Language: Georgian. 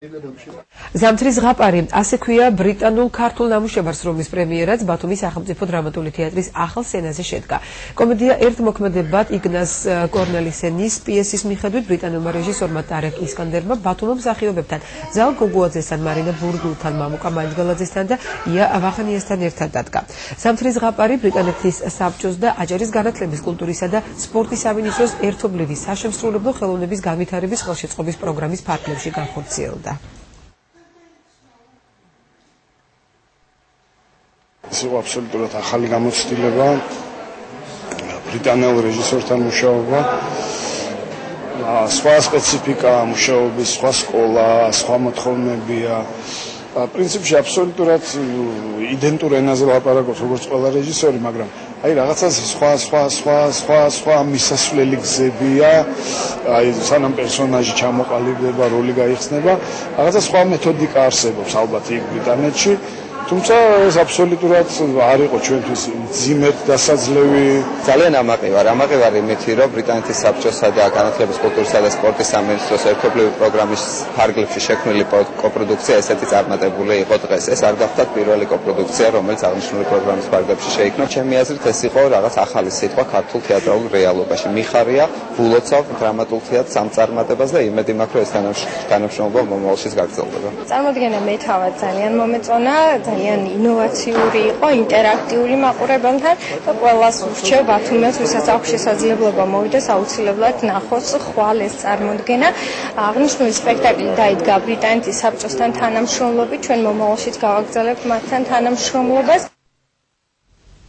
ზამთრის ზღაპარი, ასე ქვია ბრიტანულ-ქართულ ნამუშევარს, რომლის პრემიერაც ბათუმის სახელმწიფო დრამატული თეატრის ახალ სცენაზე შედგა. კომედია ერთ მოქმედებად იგნას კორნელისენის პიესის მიხედვით ბრიტანულმა რეჟისორმა ტარეკ ისკანდერმა ბათუმის მსახიობებთან, ზალ გოგუაძესთან, მარინა ბურგულთან, მამუკა მაინგალაძესთან და ია ავახანიასთან ერთად დადგა. ზამთრის ზღაპარი ბრიტანეთის საბჭოს და აჭარის განათლების, კულტურისა და სპორტის სამინისტროს ერთობლივი საშემსრულებლო ხელოვნების განვითარების ხელშეწყობის პროგრამის ფარგლებში განხორციელდა. ეს იყო აბსოლუტურად ახალი გამოცდილება, ბრიტანელ რეჟისორთან მუშაობა, სხვა სპეციფიკა მუშაობის, სხვა სკოლა, სხვა მოთხოვნებია. პრინციპში აბსოლუტურად იდენტურ ენაზე ლაპარაკობს როგორც ყველა რეჟისორი, მაგრამ აი რაღაცას სხვა მისასვლელი გზებია, აი სანამ პერსონაჟი ჩამოყალიბდება, როლი გაიხსნება, რაღაცა სხვა მეთოდიკა არსებობს ალბათ იქ ბრიტანეთში. თუმცა ეს აბსოლუტურად არ იყო ჩვენთვის ძიმედ დასაძლევი. ძალიან ამაყი ვარ იმითი, რომ ბრიტანეთის საბჭოსა და განათლების, კულტურისა და სპორტის სამინისტროს ერთობლივი პროგრამის ფარგლებში შექმნილი კოპროდუქცია ესეთი წარმატებული იყო დღეს. ეს არ გახდა პირველი კოპროდუქცია, რომელიც აღნიშნული პროგრამის ფარგლებში შეიქმნა. ჩემი აზრით ეს იყო რაღაც ახალი სიტყვა ქართულ თეატრალურ რეალობაში. მიხარია ვულოცავ დრამატულ თეატრს სამწარმოებაზე და იმედი მაქვს, რომ ეს თანამშრომლობა მომავალშიც გაგრძელდება. წარმოდგენა მე თავად ძალიან მომეწონა, ძალიან ინოვაციური იყო, ინტერაქტიული მაყურებელთან და ყველას ურჩევ ბათუმელს, ვისაც აქვს შესაძლებლობა მოვიდეს აუცილებლად ნახოს ხვალ ეს წარმოდგენა. აღნიშნული სპექტაკლი დაიდგა ბრიტანეთის საბჭოსთან თანამშრომლობით, ჩვენ მომავალშიც გავაგრძელებთ მათთან თანამშრომლობას.